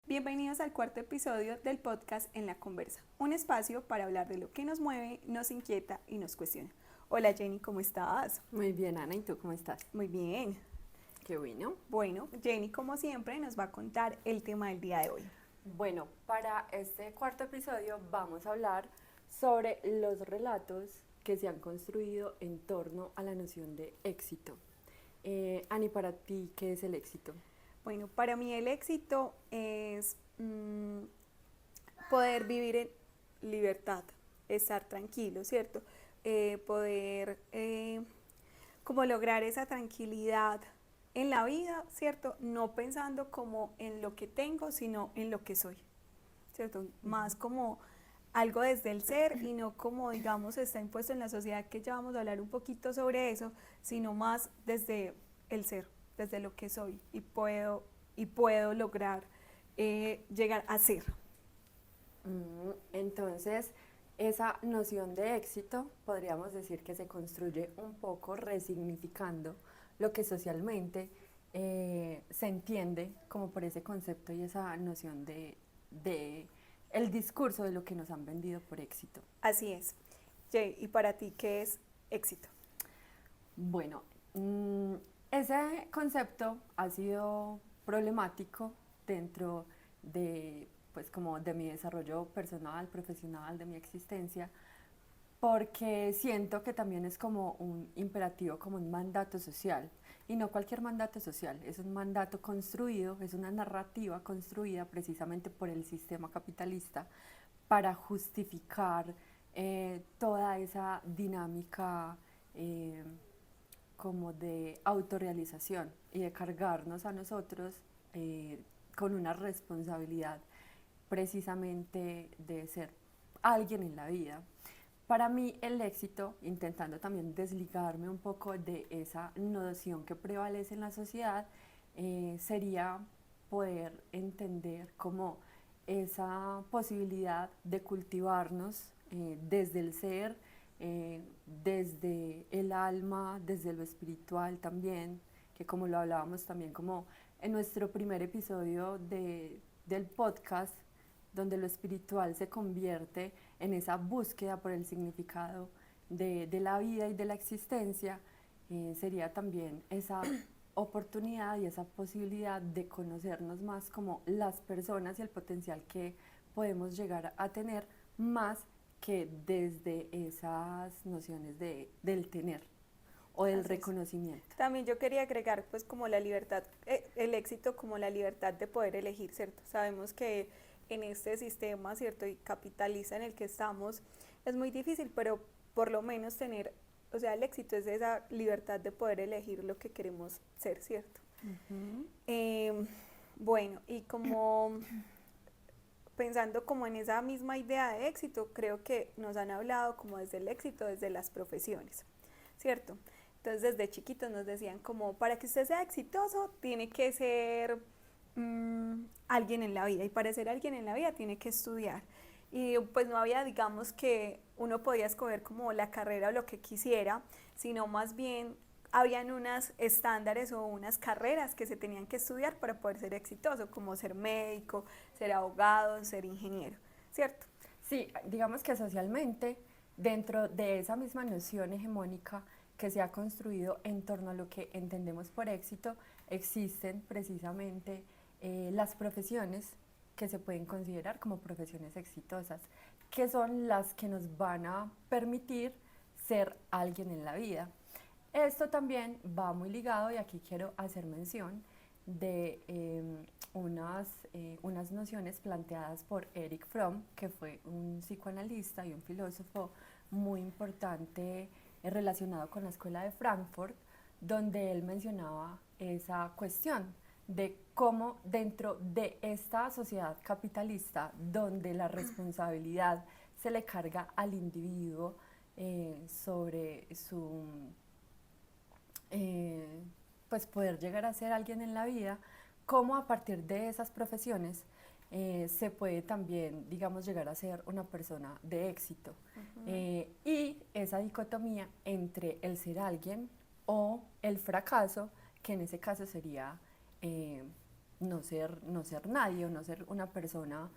Bienvenidos al cuarto episodio del podcast En la Conversa, un espacio para hablar de lo que nos mueve, nos inquieta y nos cuestiona. Hola Jenny, ¿cómo estás? Muy bien, Ana, ¿y tú cómo estás? Muy bien. Qué bueno. Bueno, Jenny, como siempre, nos va a contar el tema del día de hoy. Bueno, para este cuarto episodio vamos a hablar sobre los relatos que se han construido en torno a la noción de éxito. Ani, para ti, ¿qué es el éxito? Bueno, para mí el éxito es poder vivir en libertad, estar tranquilo, ¿cierto? Poder como lograr esa tranquilidad en la vida, ¿cierto? No pensando como en lo que tengo, sino en lo que soy, ¿cierto? Más como algo desde el ser y no como, digamos, está impuesto en la sociedad, que ya vamos a hablar un poquito sobre eso, sino más desde el ser, desde lo que soy y puedo lograr llegar a ser. Entonces, esa noción de éxito podríamos decir que se construye un poco resignificando lo que socialmente se entiende como por ese concepto y esa noción de el discurso de lo que nos han vendido por éxito. Así es. Jay, ¿y para ti qué es éxito? Bueno, ese concepto ha sido problemático dentro de, pues, como de mi desarrollo personal, profesional, de mi existencia, porque siento que también es como un imperativo, como un mandato social, y no cualquier mandato social, es un mandato construido, es una narrativa construida precisamente por el sistema capitalista para justificar toda esa dinámica como de autorrealización y de cargarnos a nosotros con una responsabilidad precisamente de ser alguien en la vida. Para mí el éxito, intentando también desligarme un poco de esa noción que prevalece en la sociedad, sería poder entender como esa posibilidad de cultivarnos desde el ser, desde el alma, desde lo espiritual también, que como lo hablábamos también como en nuestro primer episodio del podcast, donde lo espiritual se convierte en esa búsqueda por el significado de la vida y de la existencia, sería también esa oportunidad y esa posibilidad de conocernos más como las personas y el potencial que podemos llegar a tener, más que desde esas nociones del tener o del reconocimiento. También yo quería agregar pues como la libertad, el éxito como la libertad de poder elegir, ¿cierto? Sabemos que en este sistema, ¿cierto? Y capitalista en el que estamos, es muy difícil, pero por lo menos tener, o sea, el éxito es esa libertad de poder elegir lo que queremos ser, ¿cierto? Bueno, y como pensando como en esa misma idea de éxito, creo que nos han hablado como desde el éxito, desde las profesiones, ¿cierto? Entonces desde chiquitos nos decían como para que usted sea exitoso tiene que ser alguien en la vida, y para ser alguien en la vida tiene que estudiar. Y pues no había, digamos, que uno podía escoger como la carrera o lo que quisiera, sino más bien habían unos estándares o unas carreras que se tenían que estudiar para poder ser exitoso, como ser médico, ser abogado, ser ingeniero, ¿cierto? Sí, digamos que socialmente, dentro de esa misma noción hegemónica que se ha construido en torno a lo que entendemos por éxito, existen precisamente las profesiones que se pueden considerar como profesiones exitosas, que son las que nos van a permitir ser alguien en la vida. Esto también va muy ligado, y aquí quiero hacer mención de unas nociones planteadas por Erich Fromm, que fue un psicoanalista y un filósofo muy importante relacionado con la Escuela de Frankfurt, donde él mencionaba esa cuestión de cómo dentro de esta sociedad capitalista, donde la responsabilidad se le carga al individuo sobre su pues poder llegar a ser alguien en la vida, cómo a partir de esas profesiones se puede también, digamos, llegar a ser una persona de éxito. Y esa dicotomía entre el ser alguien o el fracaso, que en ese caso sería no ser nadie o no ser una persona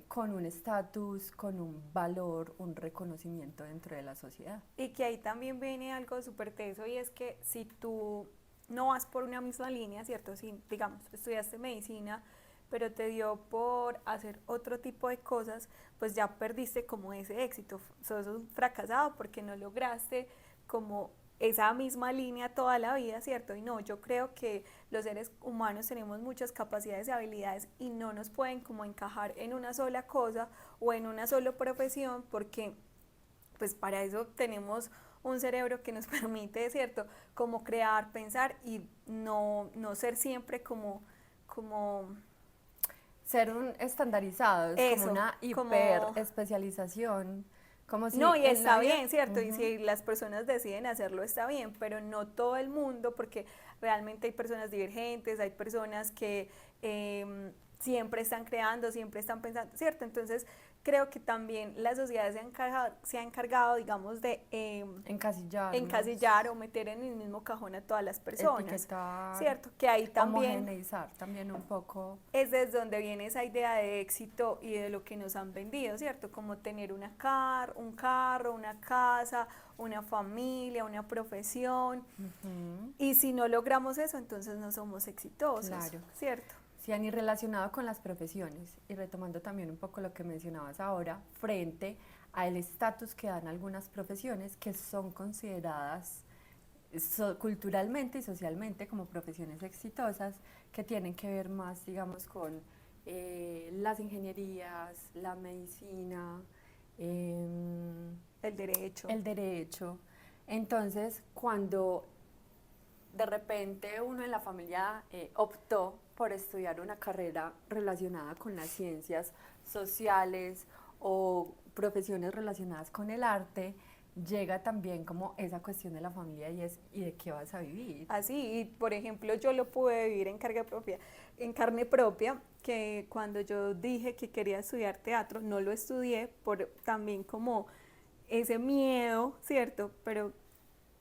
con un estatus, con un valor, un reconocimiento dentro de la sociedad. Y que ahí también viene algo súper teso y es que si tú no vas por una misma línea, ¿cierto? Si, digamos, estudiaste medicina, pero te dio por hacer otro tipo de cosas, pues ya perdiste como ese éxito. Sos un fracasado porque no lograste como esa misma línea toda la vida, ¿cierto? Y no, yo creo que los seres humanos tenemos muchas capacidades y habilidades y no nos pueden como encajar en una sola cosa o en una sola profesión porque pues para eso tenemos un cerebro que nos permite, ¿cierto? Como crear, pensar y no ser siempre como Ser estandarizados, como eso, una hiper como especialización, como no, si y en la está vida... bien, ¿cierto? Y Ujú. si las personas deciden hacerlo, está bien, pero no todo el mundo, porque realmente hay personas divergentes, hay personas que siempre están creando, siempre están pensando, ¿cierto? Entonces, creo que también la sociedad se ha encargado digamos, de Encasillarnos, encasillar o meter en el mismo cajón a todas las personas, etiquetar, ¿cierto? Que ahí también homogeneizar también un poco. es desde donde viene esa idea de éxito y de lo que nos han vendido, ¿cierto? Como tener un carro, una casa, una familia, una profesión. Ujú, Y si no logramos eso, entonces no somos exitosos, claro. ¿cierto? Sí, Ani, relacionado con las profesiones y retomando también un poco lo que mencionabas ahora, frente al estatus que dan algunas profesiones que son consideradas culturalmente y socialmente como profesiones exitosas, que tienen que ver más, digamos, con las ingenierías, la medicina, em, El derecho. el derecho. Entonces, cuando de repente uno en la familia optó por estudiar una carrera relacionada con las ciencias sociales o profesiones relacionadas con el arte, llega también como esa cuestión de la familia y es ¿y de qué vas a vivir? Así, y por ejemplo, yo lo pude vivir en carne propia, que cuando yo dije que quería estudiar teatro, no lo estudié por también como ese miedo, ¿cierto? Pero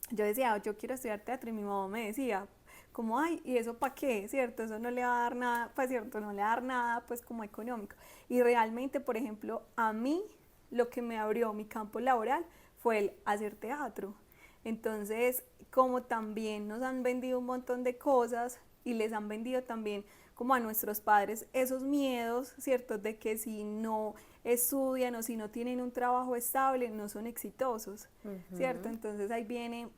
yo decía, yo quiero estudiar teatro y mi mamá me decía, como, ay, ¿y eso para qué? ¿Cierto? Eso no le va a dar nada, pues cierto, no le va a dar nada, pues como económico. Y realmente, por ejemplo, a mí lo que me abrió mi campo laboral fue el hacer teatro. Entonces, como también nos han vendido un montón de cosas y les han vendido también como a nuestros padres esos miedos, ¿cierto? De que si no estudian o si no tienen un trabajo estable no son exitosos, ¿cierto? Ujú. Entonces ahí viene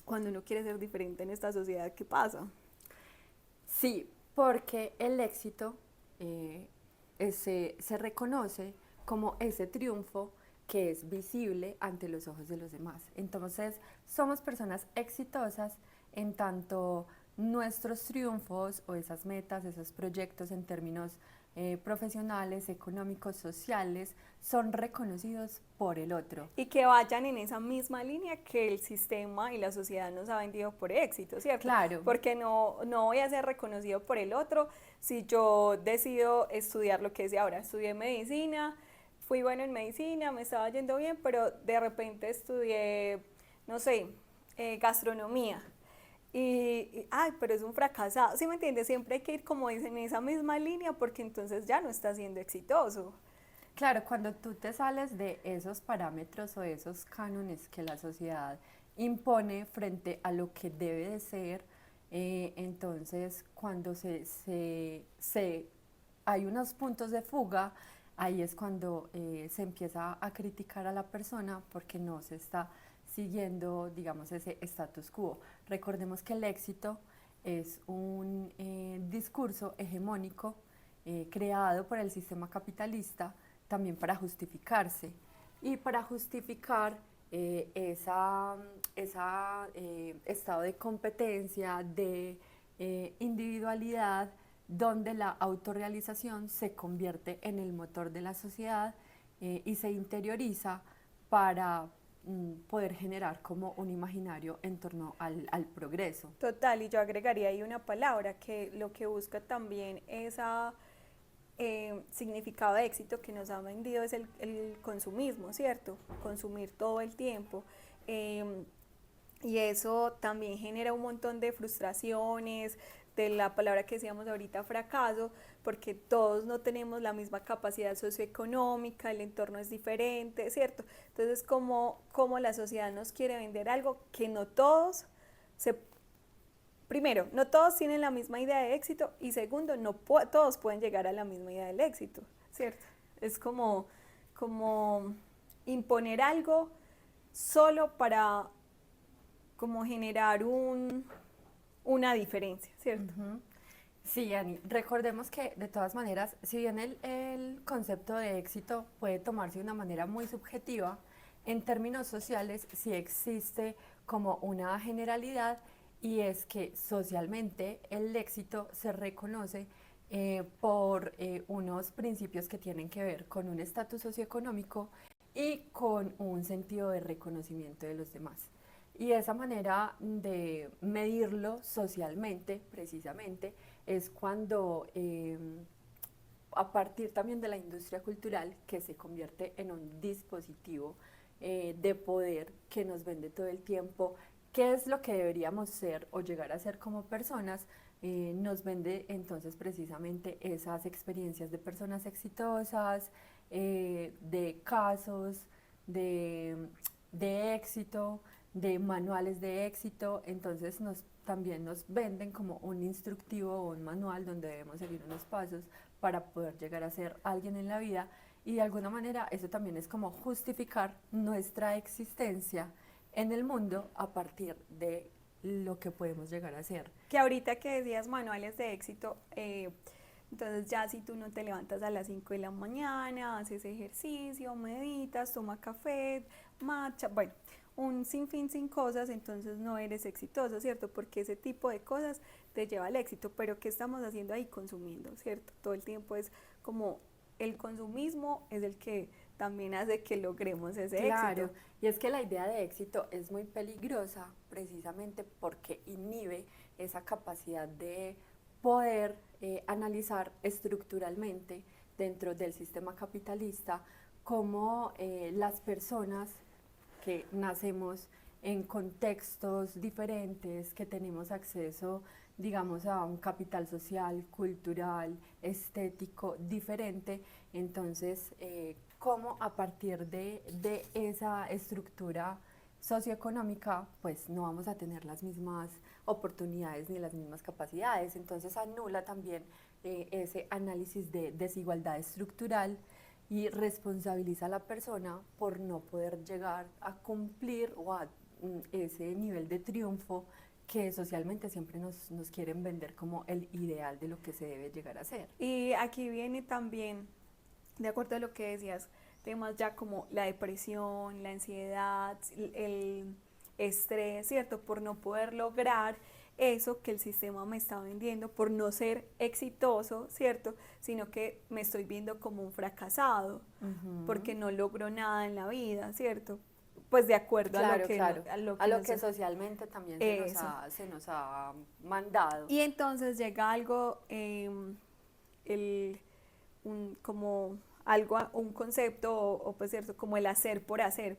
cuando uno quiere ser diferente en esta sociedad, ¿qué pasa? Sí, porque el éxito se reconoce como ese triunfo que es visible ante los ojos de los demás. Entonces, somos personas exitosas en tanto nuestros triunfos o esas metas, esos proyectos en términos profesionales, económicos, sociales, son reconocidos por el otro. Y que vayan en esa misma línea que el sistema y la sociedad nos ha vendido por éxito, ¿cierto? Claro, Porque no voy a ser reconocido por el otro si yo decido estudiar lo que es de ahora. Estudié medicina, fui bueno en medicina, me estaba yendo bien, pero de repente estudié, no sé, gastronomía. Ay, pero es un fracasado, ¿sí me entiendes? Siempre hay que ir como en esa misma línea porque entonces ya no está siendo exitoso. claro, cuando tú te sales de esos parámetros o esos cánones que la sociedad impone frente a lo que debe de ser, entonces cuando hay unos puntos de fuga, ahí es cuando se empieza a criticar a la persona porque no se está siguiendo, digamos, ese status quo. Recordemos que el éxito es un discurso hegemónico creado por el sistema capitalista también para justificarse y para justificar esa estado de competencia, de individualidad, donde la autorrealización se convierte en el motor de la sociedad y se interioriza para poder generar como un imaginario en torno al progreso. Total, y yo agregaría ahí una palabra que lo que busca también esa significado de éxito que nos ha vendido es el consumismo, ¿cierto? Consumir todo el tiempo. Eh, Y eso también genera un montón de frustraciones, de la palabra que decíamos ahorita, fracaso, porque todos no tenemos la misma capacidad socioeconómica, el entorno es diferente, ¿cierto? Entonces, como la sociedad nos quiere vender algo que no todos se... Primero, no todos tienen la misma idea de éxito y segundo, no todos pueden llegar a la misma idea del éxito, ¿cierto? Es como imponer algo solo para como generar una diferencia, ¿cierto? Ujú. Sí, Ani, recordemos que de todas maneras, si bien el concepto de éxito puede tomarse de una manera muy subjetiva, en términos sociales sí existe como una generalidad y es que socialmente el éxito se reconoce por unos principios que tienen que ver con un estatus socioeconómico y con un sentido de reconocimiento de los demás. Y esa manera de medirlo socialmente, precisamente, es cuando a partir también de la industria cultural, que se convierte en un dispositivo de poder que nos vende todo el tiempo, qué es lo que deberíamos ser o llegar a ser como personas, nos vende entonces precisamente esas experiencias de personas exitosas, de casos, de, de éxito, de manuales de éxito, entonces también nos venden como un instructivo o un manual donde debemos seguir unos pasos para poder llegar a ser alguien en la vida y de alguna manera eso también es como justificar nuestra existencia en el mundo a partir de lo que podemos llegar a ser. Que ahorita que decías manuales de éxito, entonces ya si tú no te levantas a las 5 de la mañana, haces ejercicio, meditas, toma café, matcha, bueno, un sinfín sin cosas, entonces no eres exitoso, ¿cierto? Porque ese tipo de cosas te lleva al éxito, pero ¿qué estamos haciendo ahí? Consumiendo, ¿cierto? Todo el tiempo es como el consumismo es el que también hace que logremos ese éxito. Claro, y es que la idea de éxito es muy peligrosa precisamente porque inhibe esa capacidad de poder analizar estructuralmente dentro del sistema capitalista cómo las personas que nacemos en contextos diferentes, que tenemos acceso, digamos, a un capital social, cultural, estético diferente, entonces, cómo a partir de esa estructura socioeconómica, pues no vamos a tener las mismas oportunidades ni las mismas capacidades. Entonces anula también ese análisis de desigualdad estructural y responsabiliza a la persona por no poder llegar a cumplir o a ese nivel de triunfo que socialmente siempre nos quieren vender como el ideal de lo que se debe llegar a ser. Y aquí viene también, de acuerdo a lo que decías, temas ya como la depresión, la ansiedad, el estrés, ¿cierto? Por no poder lograr eso que el sistema me está vendiendo, por no ser exitoso, ¿cierto? Sino que me estoy viendo como un fracasado, porque Ujú. no logro nada en la vida, ¿cierto? Pues de acuerdo a lo Claro, que, claro. a lo A que lo nos... que socialmente también Eso. se nos ha mandado. Y entonces llega algo, el, como algo, un concepto o, pues cierto, como el hacer por hacer,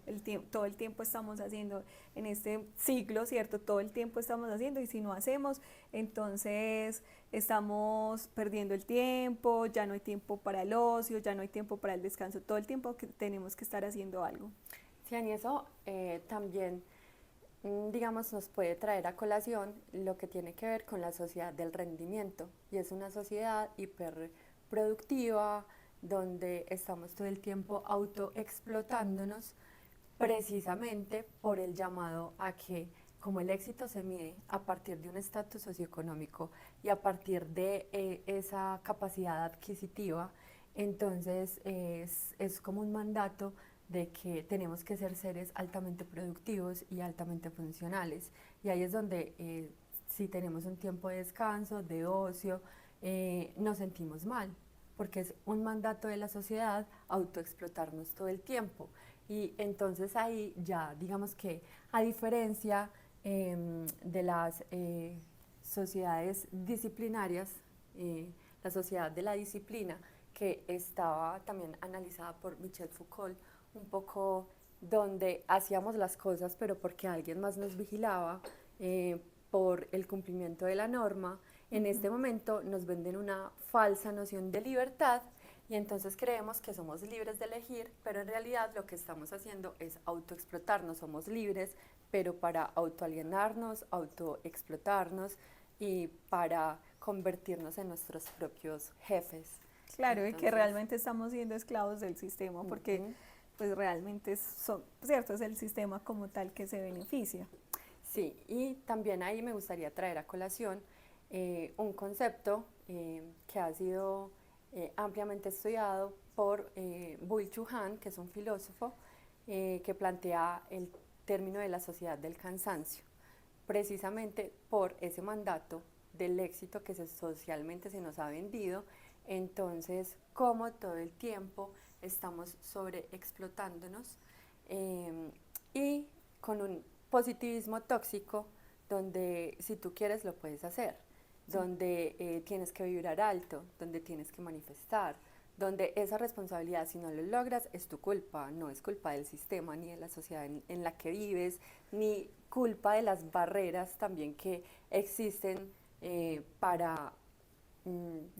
todo el tiempo estamos haciendo en este siglo, cierto, todo el tiempo estamos haciendo y si no hacemos, entonces estamos perdiendo el tiempo, ya no hay tiempo para el ocio, ya no hay tiempo para el descanso, todo el tiempo que tenemos que estar haciendo algo. Sí, y eso también, digamos, nos puede traer a colación lo que tiene que ver con la sociedad del rendimiento. Y es una sociedad hiperproductiva, donde estamos todo el tiempo autoexplotándonos, precisamente por el llamado a que, como el éxito se mide a partir de un estatus socioeconómico y a partir de esa capacidad adquisitiva, entonces es como un mandato de que tenemos que ser seres altamente productivos y altamente funcionales. Y ahí es donde si tenemos un tiempo de descanso, de ocio, nos sentimos mal, porque es un mandato de la sociedad autoexplotarnos todo el tiempo. Y entonces ahí ya digamos que a diferencia de las sociedades disciplinarias, la sociedad de la disciplina, que estaba también analizada por Michel Foucault, un poco donde hacíamos las cosas pero porque alguien más nos vigilaba, por el cumplimiento de la norma, en este momento nos venden una falsa noción de libertad y entonces creemos que somos libres de elegir, pero en realidad lo que estamos haciendo es autoexplotarnos, somos libres, pero para autoalienarnos, autoexplotarnos y para convertirnos en nuestros propios jefes. Claro, y que Entonces, realmente estamos siendo esclavos del sistema porque pues realmente son, cierto, es el sistema como tal que se beneficia. sí, y también ahí me gustaría traer a colación un concepto que ha sido ampliamente estudiado por Byung-Chul Han, que es un filósofo que plantea el término de la sociedad del cansancio, precisamente por ese mandato del éxito que socialmente se nos ha vendido. Entonces, como todo el tiempo estamos sobreexplotándonos y con un positivismo tóxico donde si tú quieres lo puedes hacer, donde tienes que vibrar alto, donde tienes que manifestar, donde esa responsabilidad, si no lo logras, es tu culpa, no es culpa del sistema ni de la sociedad en la que vives, ni culpa de las barreras también que existen para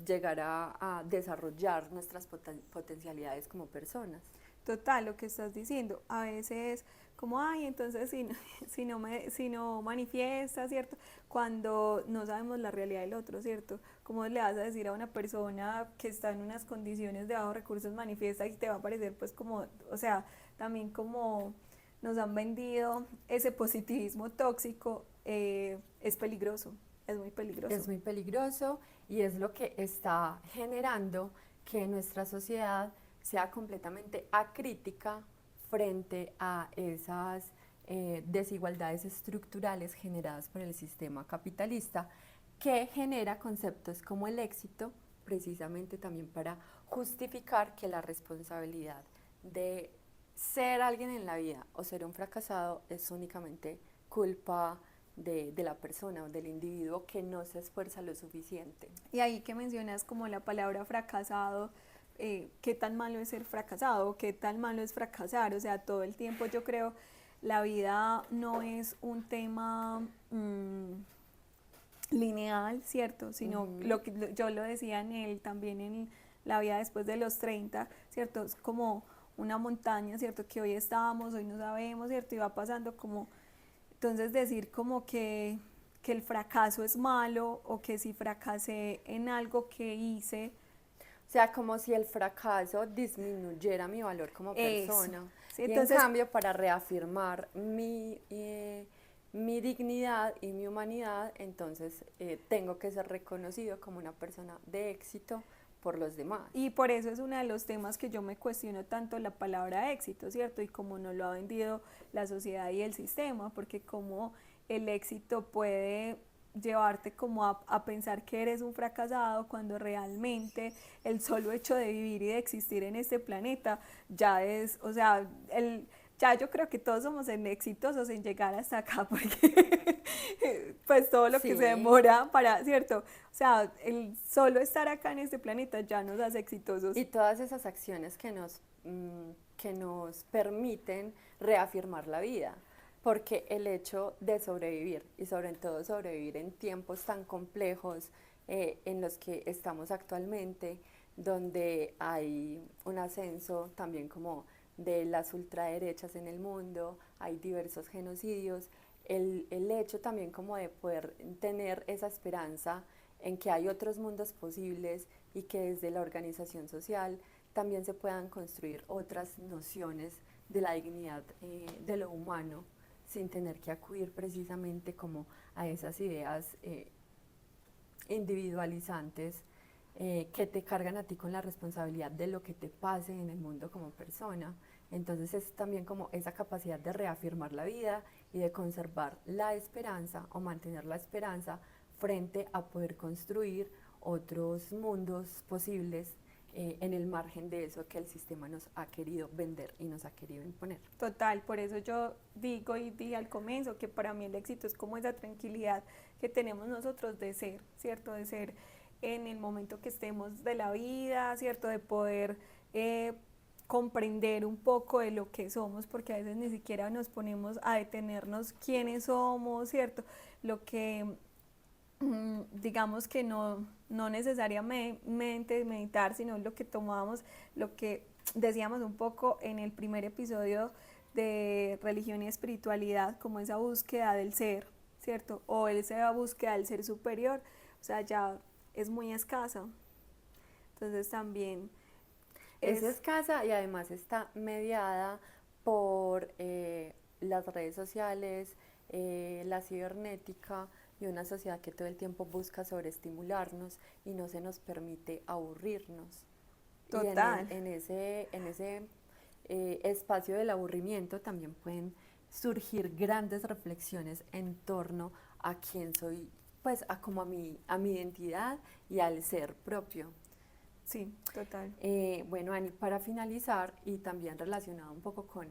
llegar a desarrollar nuestras potencialidades como personas. Total, lo que estás diciendo, a veces como, ay, entonces si no, si no manifiesta, ¿cierto? Cuando no sabemos la realidad del otro, ¿cierto? ¿Cómo le vas a decir a una persona que está en unas condiciones de bajos recursos manifiesta y te va a parecer pues como, o sea, también como nos han vendido ese positivismo tóxico, es peligroso, es muy Es peligroso. muy peligroso y es lo que está generando que nuestra sociedad sea completamente acrítica frente a esas desigualdades estructurales generadas por el sistema capitalista, que genera conceptos como el éxito, precisamente también para justificar que la responsabilidad de ser alguien en la vida o ser un fracasado es únicamente culpa de la persona o del individuo que no se esfuerza lo suficiente. Y ahí que mencionas como la palabra fracasado, qué tan malo es ser fracasado, qué tan malo es fracasar, o sea, todo el tiempo yo creo la vida no es un tema lineal, ¿cierto? Sino lo que yo lo decía en él también en la vida después de los 30, ¿cierto? Es como una montaña, ¿cierto? Que hoy estábamos, hoy no sabemos, ¿cierto? Y va pasando como, entonces decir como que el fracaso es malo o que si fracasé en algo que hice, O sea, como si el fracaso disminuyera mi valor como eso. persona. ¿Sí? Y en Entonces, cambio, para reafirmar mi dignidad y mi humanidad, entonces tengo que ser reconocido como una persona de éxito por los demás. y por eso es uno de los temas que yo me cuestiono tanto la palabra éxito, ¿cierto? Y cómo nos lo ha vendido la sociedad y el sistema, porque como el éxito puede llevarte como a pensar que eres un fracasado cuando realmente el solo hecho de vivir y de existir en este planeta ya es, o sea, ya yo creo que todos somos en exitosos en llegar hasta acá porque pues todo lo que se Sí, demora para, ¿cierto? O sea, el solo estar acá en este planeta ya nos hace exitosos. y todas esas acciones que nos permiten reafirmar la vida, porque el hecho de sobrevivir y sobre todo sobrevivir en tiempos tan complejos en los que estamos actualmente, donde hay un ascenso también como de las ultraderechas en el mundo, hay diversos genocidios, el hecho también como de poder tener esa esperanza en que hay otros mundos posibles y que desde la organización social también se puedan construir otras nociones de la dignidad de lo humano sin tener que acudir precisamente como a esas ideas individualizantes que te cargan a ti con la responsabilidad de lo que te pase en el mundo como persona. Entonces es también como esa capacidad de reafirmar la vida y de conservar la esperanza o mantener la esperanza frente a poder construir otros mundos posibles en el margen de eso que el sistema nos ha querido vender y nos ha querido imponer. Total, por eso yo digo y dije al comienzo que para mí el éxito es como esa tranquilidad que tenemos nosotros de ser, ¿cierto? De ser en el momento que estemos de la vida, ¿cierto? De poder comprender un poco de lo que somos, porque a veces ni siquiera nos ponemos a detenernos quiénes somos, ¿cierto? Lo que digamos que no necesariamente meditar, sino lo que tomábamos, lo que decíamos un poco en el primer episodio de religión y espiritualidad, como esa búsqueda del ser, ¿cierto? O esa búsqueda del ser superior, o sea, ya es muy escasa. Entonces también Es escasa y además está mediada por las redes sociales, la cibernética y una sociedad que todo el tiempo busca sobreestimularnos y no se nos permite aburrirnos. Y total. en ese espacio del aburrimiento también pueden surgir grandes reflexiones en torno a quién soy, pues a como a mi identidad y al ser propio. Sí, total. Bueno, Ani, para finalizar y también relacionado un poco con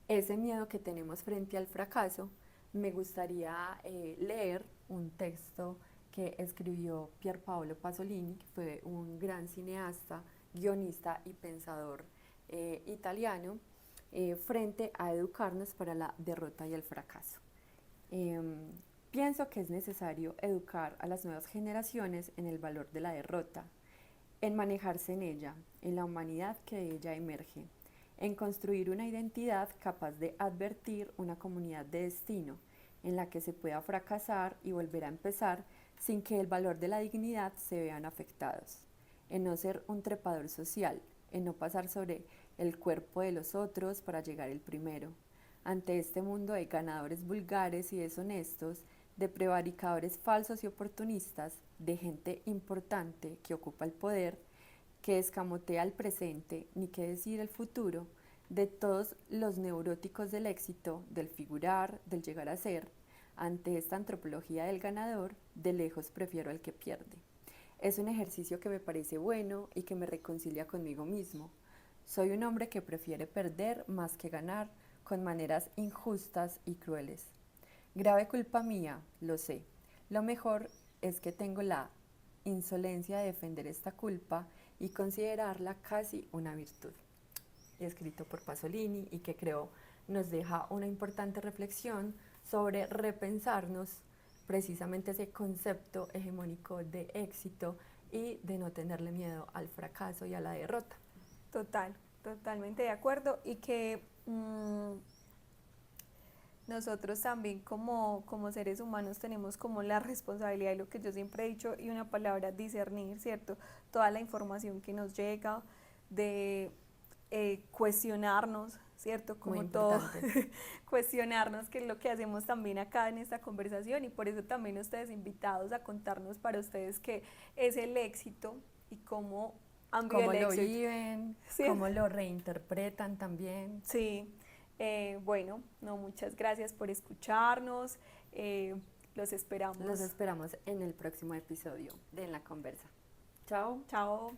ese miedo que tenemos frente al fracaso, me gustaría leer un texto que escribió Pierpaolo Pasolini, que fue un gran cineasta, guionista y pensador italiano, frente a educarnos para la derrota y el fracaso. Pienso que es necesario educar a las nuevas generaciones en el valor de la derrota, en manejarse en ella, en la humanidad que de ella emerge, en construir una identidad capaz de advertir una comunidad de destino, en la que se pueda fracasar y volver a empezar sin que el valor de la dignidad se vean afectados, en no ser un trepador social, en no pasar sobre el cuerpo de los otros para llegar el primero. Ante este mundo de ganadores vulgares y deshonestos, de prevaricadores falsos y oportunistas, de gente importante que ocupa el poder, que escamotea el presente, ni qué decir el futuro, de todos los neuróticos del éxito, del figurar, del llegar a ser, ante esta antropología del ganador, de lejos prefiero al que pierde. Es un ejercicio que me parece bueno y que me reconcilia conmigo mismo. Soy un hombre que prefiere perder más que ganar con maneras injustas y crueles. Grave culpa mía, lo sé. Lo mejor es que tengo la insolencia de defender esta culpa y considerarla casi una virtud. Escrito por Pasolini y que creo nos deja una importante reflexión sobre repensarnos precisamente ese concepto hegemónico de éxito y de no tenerle miedo al fracaso y a la derrota. Totalmente de acuerdo y que nosotros también como seres humanos tenemos como la responsabilidad de lo que yo siempre he dicho y una palabra, discernir, ¿cierto? Toda la información que nos llega, de cuestionarnos, ¿cierto? Como todo, cuestionarnos, que es lo que hacemos también acá en esta conversación y por eso también ustedes invitados a contarnos para ustedes qué es el éxito y cómo han vivido el éxito. Cómo lo viven, ¿sí? Cómo lo reinterpretan también. Sí, bueno, no, muchas gracias por escucharnos, los esperamos. Los esperamos en el próximo episodio de En la Conversa. Chao. Chao.